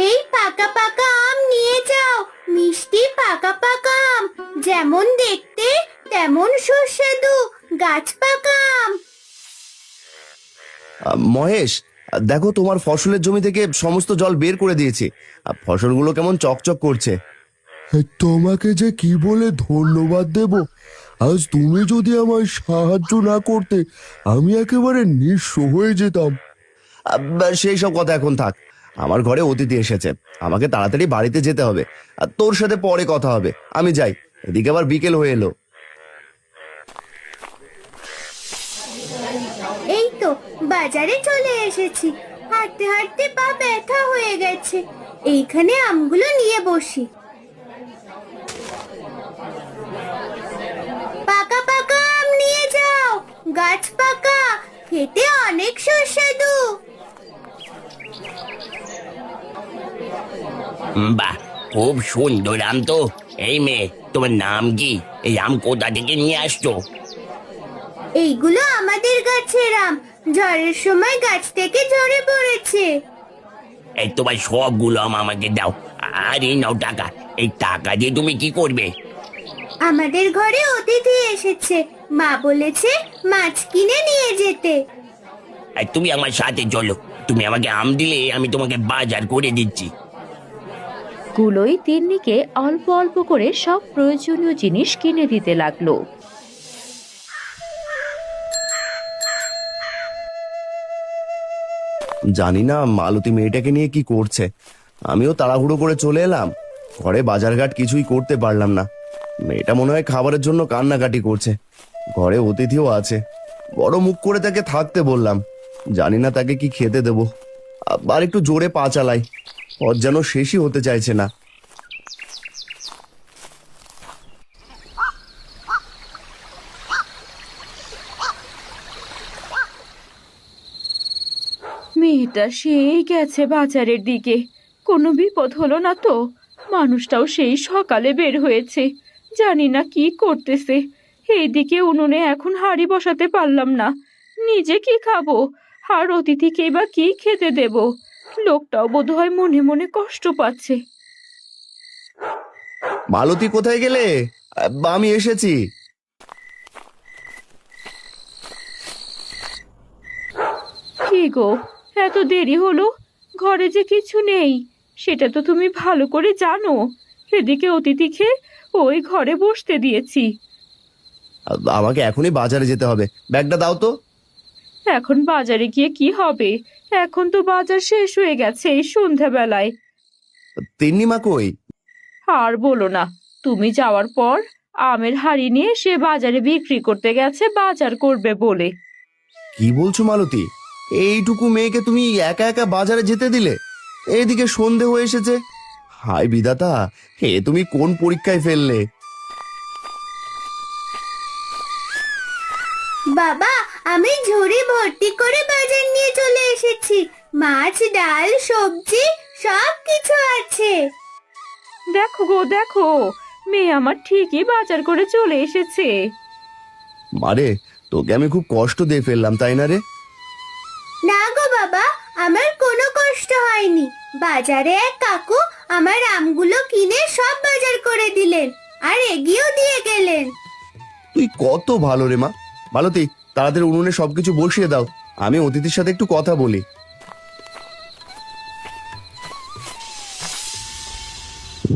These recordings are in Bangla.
এই পাকা পাকা আম নিয়ে যাও, মিষ্টি পাকা পাকা আম, যেমন দেখতে তেমন সুস্বাদু, গাছ পাকা আম। মহেশ, দেখো তোমার ফসলের জমি থেকে সমস্ত জল বের করে দিয়েছি। ফসলগুলো কেমন চকচক করছে। তোমাকে যে কি বলে ধন্যবাদ দেব। আজ তুমি যদি আমায় সাহায্য না করতে আমি একেবারে নিঃস্ব হয়ে যেতাম। সেই সব কথা এখন থাক। আমার ঘরে অতিথি এসেছে, আমাকে তাড়াতাড়ি বাড়িতে যেতে হবে। আর তোর সাথে পরে কথা হবে, আমি যাই। এদিকে আবার বিকেল হয়ে এলো। এই তো বাজারে চলে এসেছি, হাঁটতে হাঁটতে পা ব্যথা হয়ে গেছে। এইখানে আমগুলো নিয়ে বসি। পাকা পাকা আম নিয়ে যাও, গাছ পাকা, খেতে অনেক সুস্বাদু। বাহ, খুব সুন্দর আম তো। এই মেয়ে, তোমার নাম কি? এই আম কোথা থেকে নিয়ে আসছো? এইগুলো আমাদের গাছের আম, ঝড়ের সময় গাছ থেকে ঝরে পড়েছে। এই তোমার সবগুলো আম আমাকে দাও। আর এই নাও টাকা। এই টাকা দিয়ে তুমি কি করবে? আমাদের ঘরে অতিথি এসেছে, মা বলেছে মাছ কিনে নিয়ে যেতে। আর তুমি আমার সাথে চলো। তুমি আমাকে আম দিলে আমি তোমাকে বাজার করে দিচ্ছি। গুলোই তিন্নিকে অল্প অল্প করে সব প্রয়োজনীয় জিনিস কিনে দিতে লাগলো। জানি না মালতী মেয়েটাকে নিয়ে কি করছে। আমিও তাড়াহুড়ো করে চলে এলাম, ঘরে বাজারঘাট কিছুই করতে পারলাম না। মেয়েটা মনে হয় খাবারের জন্য কান্নাকাটি করছে। ঘরে অতিথিও আছে, বড় মুখ করে তাকে থাকতে বললাম। জানি না তাকে কি খেতে দেবো। আবার একটু জোরে পা চালাই, ওর যেন শেষই হতে চাইছে না। মেয়েটা সেই গেছে বাজারের দিকে, কোনো বিপদ হলো না তো? মানুষটাও সেই সকালে বের হয়েছে, জানি না কি করতেছে। এইদিকে উনুনে এখন হাঁড়ি বসাতে পারলাম না, নিজে কি খাবো আর অতিথিকে বা কি খেতে দেব? লোকটাও বোধহয় মনে মনে কষ্ট পাচ্ছে। মালতী কোথায় গেলে? আমি এসেছি। কি গো, এত দেরি হলো? ঘরে যে কিছু নেই সেটা তো তুমি ভালো করে জানো। এদিকে অতিথিকে ওই ঘরে বসতে দিয়েছি। আমাকে এখনই বাজারে যেতে হবে, ব্যাগটা দাও তো। এখন বাজারে গিয়ে কি হবে? এখন তো বাজার শেষ হয়ে গেছে এই সন্ধ্যাবেলায়। তিন্নিমা কই? আর বলো না, তুমি যাওয়ার পর আমের হাড়ি নিয়ে সে বাজারে বিক্রি করতে গেছে বাজার করবে বলে। কি বলছো মালতী? এইটুকু মেয়েকে তুমি একা একা বাজারে যেতে দিলে? এইদিকে সন্ধে হয়ে এসেছে। হায় বিধাতা, হে তুমি কোন পরীক্ষায় ফেললে? বাবা, আমি ঝুড়ি ভর্তি করে বাজার নিয়ে চলে এসেছি। মাছ, ডাল, সবজি সব কিছু আছে। দেখো গো দেখো, মেয়ে আমার ঠিকই বাজার করে চলে এসেছে। মারে, তোকে আমি খুব কষ্ট দিয়ে ফেললাম তাই না রে? না গো বাবা, আমার কোনো কষ্ট হয়নি। বাজারে এক কাকু আমার আমগুলো কিনে সব বাজার করে দিলেন আর এগিয়েও দিয়ে গেলেন। তুই কত ভালো রে মা। মালতী, তাড়াতাড়ি উনুনে সবকিছু বসিয়ে দাও, আমি অতিথির সাথে একটু কথা বলি।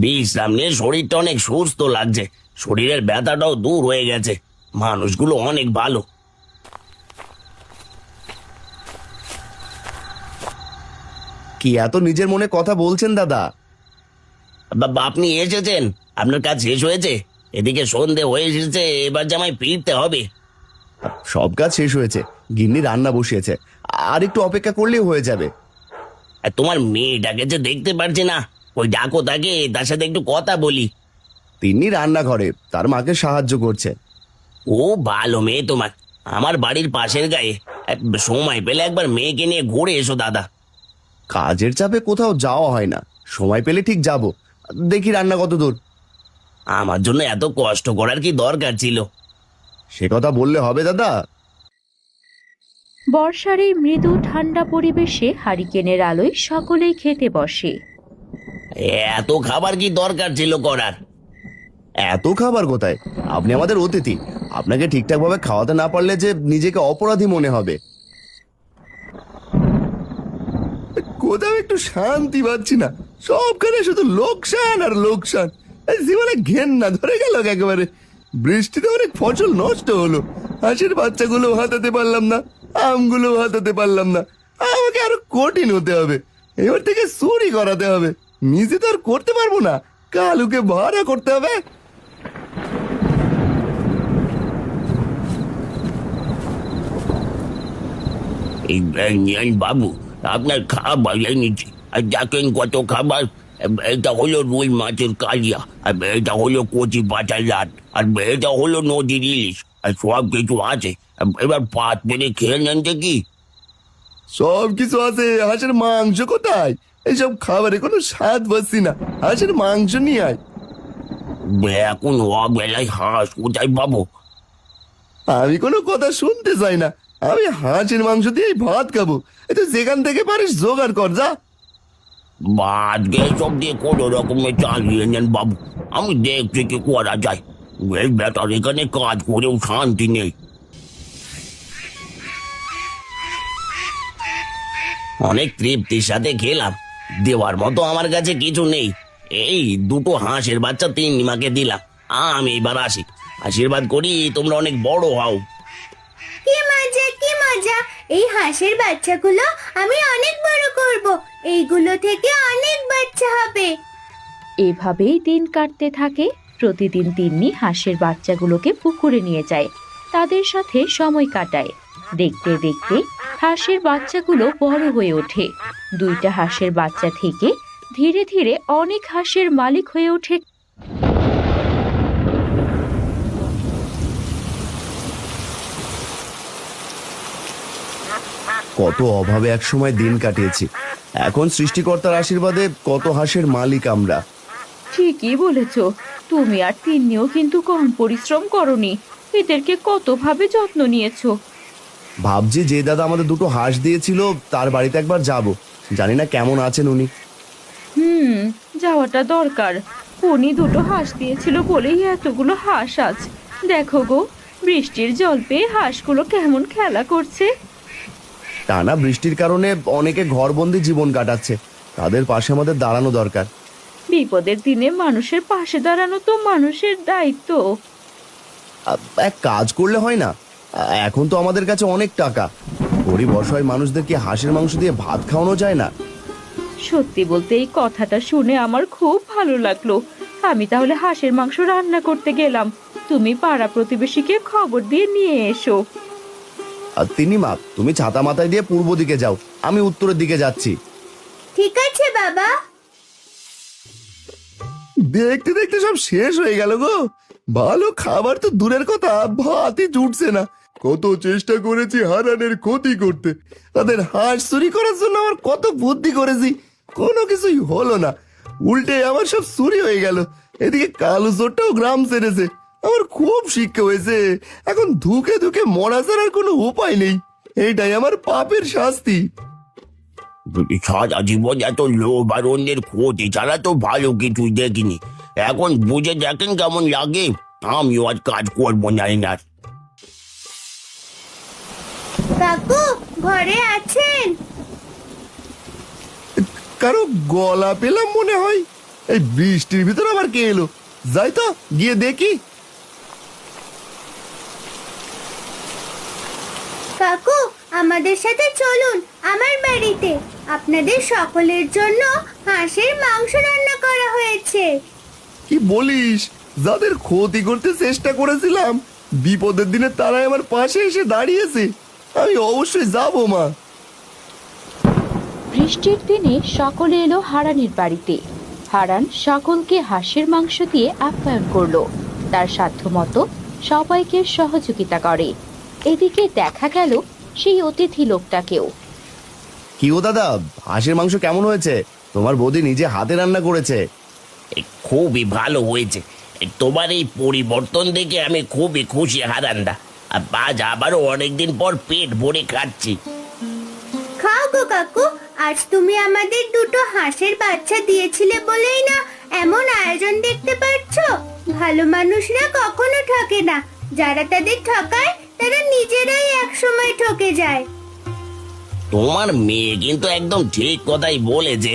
বিশ্রাম নিয়ে শরীরটা অনেক সুস্থ লাগছে। শরীরের ব্যথাটাও দূর হয়ে গেছে। মানুষগুলো অনেক ভালো। কি এত নিজের মনে কথা বলছেন দাদা? আপনি এসেছেন? আপনার কাজ শেষ হয়েছে? এদিকে সন্ধে হয়ে এসেছে, এবার জামাই ফিরতে হবে। সব কাজ শেষ হয়েছে, গিন্নি রান্না বসিয়েছে, আর একটু অপেক্ষা করলেই হয়ে যাবে। আর তোমার মেয়েটাকে যে দেখতে পারছি না, ওই ডাকো তাকে, তার সাথে একটু কথা বলি। তিন্নি রান্নাঘরে তার মাকে সাহায্য করছে। ও ভালো মেয়ে তোমার, আমার বাড়ির পাশের গায়ে। সময় পেলে একবার মেয়েকে নিয়ে ঘুরে এসো দাদা। কাজের চাপে কোথাও যাওয়া হয় না, সময় পেলে ঠিক যাব। দেখি রান্না কত দূর। আমার জন্য এত কষ্ট করার কি দরকার ছিল? সে কথা বললে হবে দাদা? বর্ষার এই মৃদু ঠান্ডা পরিবেশে হারিকেনের আলোয় সকলেই খেতে বসে। এত খাবার কি দরকার ছিল করার? এত খাবার কোথায়? আপনি আমাদের অতিথি, আপনাকে ঠিকঠাক ভাবে খাওয়াতে না পারলে যে নিজেকে অপরাধী মনে হবে। কোথাও একটু শান্তি পাচ্ছি না, সবখানে শুধু লোকসান আর লোকসান। এই জীবনে ঘেন্না ধরে গেল একেবারে। বৃষ্টিতে অনেক ফসল নষ্ট হলো, হাঁসের বাচ্চাগুলো হাতাতে পারলাম না, আমগুলো হাতাতে পারলাম না। আমাকে আরো কঠিন হতে হবে, এবার থেকে চুরি করাতে হবে। নিজে তো আর করতে পারবো না, কালুকে ভাড়া করতে হবে। এই বাবু, আপনার খাবার এনেছি। আর দেখেন কত খাবার। এটা হলো রুই মাছের কালিয়া, আর এটা হলো কচি পাঁচা লাট, আর এটা হলো নদীর ইলিশ, আর সব কিছু আছে। এবার পাত পেরে খেয়ে নেন দেখি। সব কিছু আছে, হাঁসের মাংস কোথায়? এইসব খাবারে কোনো স্বাদ পাচ্ছি না, হাঁসের মাংস নিয়ে আয়। এখন অবেলায় হাঁস কোথায় পাবো? আমি কোনো কথা শুনতে চাই না, আমি হাঁসের মাংস দিয়েই ভাত খাবো। এই তো যেখান থেকে পারিস জোগাড় কর, যা। আজকে সব দিয়ে কোনো রকমের চালিয়ে নেন বাবু, আমি দেখছি কি করা যায়। এই বেটার এখানে কাজ করেও শান্তি নেই। অনেক তৃপ্তির সাথে খেলাম, দেওয়ার মতো আমার কাছে কিছু নেই। এই দুটো হাঁসের বাচ্চা তিন্নিমাকে দিলাম। আমি এবার আসি, আশীর্বাদ করি তোমরা অনেক বড় হও। কি মজা, কি মজা! এই হাঁসের বাচ্চাগুলো আমি অনেক বড় করব, এইগুলো থেকে অনেক বাচ্চা হবে। এভাবেই দিন কাটতে থাকে। প্রতিদিন তিন্নি হাঁসের বাচ্চাগুলোকে পুকুরে নিয়ে যায়, তাদের সাথে সময় কাটায়। দেখতে দেখতে হাঁসের বাচ্চাগুলো বড় হয়ে ওঠে। দুইটা হাঁসের বাচ্চা থেকে ধীরে ধীরে অনেক হাঁসের মালিক হয়ে ওঠে। কত অভাবে একসময় দিন কাটিয়েছি, এখন সৃষ্টিকর্তার আশীর্বাদে কত হাঁসের মালিক আমরা। ঠিকই বলেছ, তুমি আর তিন্নিও কিন্তু কম পরিশ্রম করনি, এদেরকে কতভাবে যত্ন নিয়েছো। ভাবছি যে দাদা আমাদের দুটো হাঁস দিয়েছিল তার বাড়িতে একবার যাব, জানি না কেমন আছেন উনি। যাওয়াটা দরকার। উনি দুটো হাঁস দিয়েছিল বলেই এতগুলো হাঁস আজ। দেখো গো, বৃষ্টির জল পেয়ে হাঁসগুলো কেমন খেলা করছে। টানা বৃষ্টির কারণে অনেকে ঘরবন্দি জীবন কাটাচ্ছে, তাদের পাশে আমাদের দাঁড়ানো দরকার। বিপদের দিনে মানুষের পাশে দাঁড়ানো তো মানুষের দায়িত্ব। এক কাজ করলে হয় না? এখন তো আমাদের কাছে অনেক টাকা, গরিব অসহায় মানুষদেরকে হাঁসের মাংস দিয়ে ভাত খাওয়ানো যায় না? সত্যি বলতে এই কথাটা শুনে আমার খুব ভালো লাগলো। আমি তাহলে হাঁসের মাংস রান্না করতে গেলাম, তুমি পাড়া প্রতিবেশীকে খবর দিয়ে নিয়ে এসো। আর তিনি মা, তুমি ছাতা মাথায় দিয়ে পূর্ব দিকে যাও, আমি উত্তরের দিকে যাচ্ছি। ঠিক আছে বাবা। দেখতে দেখতে সব শেষ হয়ে গেল গো। ভালো খাবার তো দূরের কথা, ভাতই জুটছে না। কত চেষ্টা করেছি হারানের ক্ষতি করতে, তাদের হাঁস চুরি করার জন্য আমার কত বুদ্ধি করেছি, কোনো কিছুই হলো না। উল্টে আমার সব চুরি হয়ে গেল। এদিকে কালো চোরটাও গ্রাম ছেড়েছে। আমার খুব শিক্ষা হয়েছে, এখন ধুকে ধুকে মরা ছাড়ার কোনো উপায় নেই। এইটাই আমার পাপের শাস্তি। সারা জীবন এত লোভ আর অন্যের ক্ষতি ছাড়া তো ভালো কিছুই দেখিনি। এখন বুঝে দেখেন কেমন লাগে। আমিও আজ কাজ করবো না আর। কাকু ঘরে আছেন? কারো গলা পেলাম মনে হয়। এই বৃষ্টির ভিতর আবার কে এলো? যাই তো গিয়ে দেখি। কাকু আমাদের সাথে চলুন আমার বাড়িতে, আপনাদের সকলের জন্য হাঁসের মাংস রান্না করা হয়েছে। কি বলিস? যাদের ক্ষতি করতে চেষ্টা করেছিলাম, বিপদের দিনে তারাই আমার পাশে এসে দাঁড়িয়েছে। আমি অবশ্যই যাবো মা। বৃষ্টির দিনে সকলে এলো হারানের বাড়িতে। হারান সকলকে হাঁসের মাংস দিয়ে আপ্যায়ন করলো, তার সাধ্যমতো সবাইকে সহযোগিতা করে। এদিকে দেখা গেল সেই অতিথি লোকটাকেও। কি ও দাদা, হাঁসের মাংস কেমন হয়েছে? তোমার বৌদি নিজে হাতে রান্না করেছে। খুবই ভালো হয়েছে। তোমার এই পরিবর্তন দেখে আমি খুবই খুশি হারান্দা। আর আজ আবারও অনেকদিন পর পেট ভরে খাচ্ছি। খাও গো কাকু, আজ তুমি আমাদের দুটো হাঁসের বাচ্চা দিয়েছিলে বলেই না এমন আয়োজন দেখতে পাচ্ছ। ভালো মানুষরা কখনো ঠকে না, যারা তাদের ঠকায় তারা নিজেরাই একসময় ঠকে যায়। তোমার মেয়ে কিন্তু একদম ঠিক কথাই বলেছে।